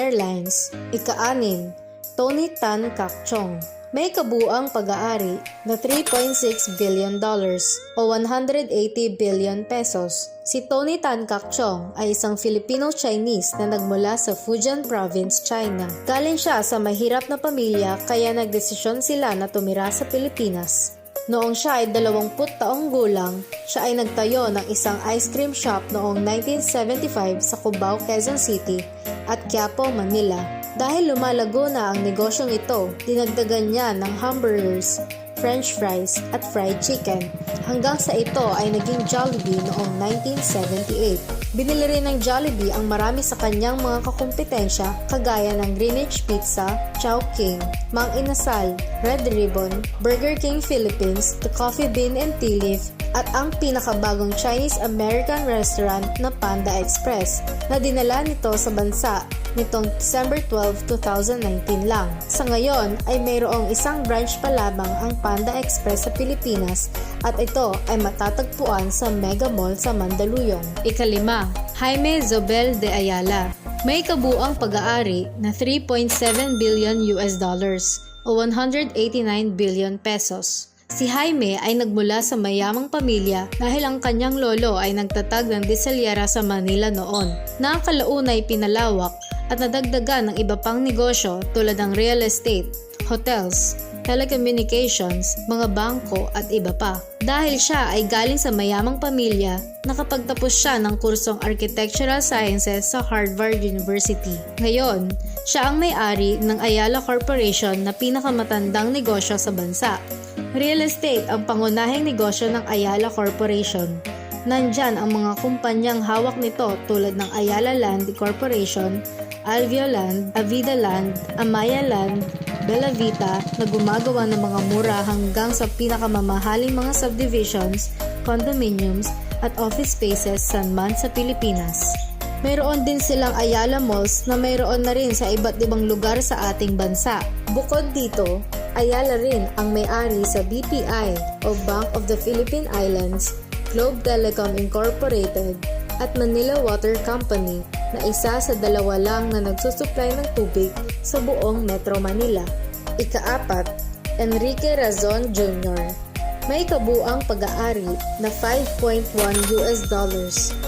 Airlines. Ika-6, Tony Tan Cakchong. May kabuang pag-aari na $3.6 billion o 180 billion pesos. Si Tony Tan Cakchong ay isang Filipino-Chinese na nagmula sa Fujian Province, China. Galing siya sa mahirap na pamilya kaya nagdesisyon sila na tumira sa Pilipinas. Noong siya ay 20 taong gulang, siya ay nagtayo ng isang ice cream shop noong 1975 sa Cubao, Quezon City at Quiapo, Manila. Dahil lumalago na ang negosyong ito, dinagdagan niya ng hamburgers, french fries at fried chicken hanggang sa ito ay naging Jollibee noong 1978. Binili rin ng Jollibee ang marami sa kanyang mga kakumpetensya kagaya ng Greenwich Pizza, Chowking, Mang Inasal, Red Ribbon, Burger King Philippines, The Coffee Bean and Tea Leaf at ang pinakabagong Chinese-American restaurant na Panda Express na dinala nito sa bansa nitong December 12, 2019 lang. Sa ngayon ay mayroong isang branch pa lamang ang Panda Express sa Pilipinas at ito ay matatagpuan sa Mega Mall sa Mandaluyong. Ika-5, Jaime Zobel de Ayala. May kabuang pag-aari na $3.7 billion o 189 billion pesos. Si Jaime ay nagmula sa mayamang pamilya dahil ang kanyang lolo ay nagtatag ng disalyera sa Manila noon, na ang kalaunay pinalawak at nadagdagan ng iba pang negosyo tulad ng real estate, hotels, telecommunications, mga bangko at iba pa. Dahil siya ay galing sa mayamang pamilya, nakapagtapos siya ng kursong Architectural Sciences sa Harvard University. Ngayon, siya ang may-ari ng Ayala Corporation na pinakamatandang negosyo sa bansa. Real estate ang pangunahing negosyo ng Ayala Corporation. Nandyan ang mga kumpanyang hawak nito tulad ng Ayala Land Corporation, Alveo Land, Avida Land, Amaya Land, Bella Vita na gumagawa ng mga mura hanggang sa pinakamamahaling mga subdivisions, condominiums at office spaces saan man sa Pilipinas. Mayroon din silang Ayala Malls na mayroon na rin sa iba't ibang lugar sa ating bansa. Bukod dito, Ayala rin ang may-ari sa BPI o Bank of the Philippine Islands, Globe Telecom Incorporated at Manila Water Company na isa sa dalawa lang na nagsusupply ng tubig sa buong Metro Manila. Ika-4, Enrique Razon Jr. May kabuang pag-aari na $5.1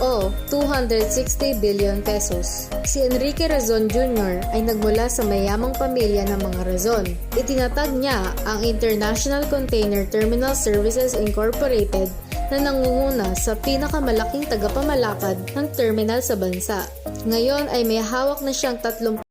o 260 billion pesos. Si Enrique Razon Jr. ay nagmula sa mayamang pamilya ng mga Razon. Itinatag niya ang International Container Terminal Services Incorporated na nangunguna sa pinakamalaking tagapamalakad ng terminal sa bansa. Ngayon ay may hawak na siyang 30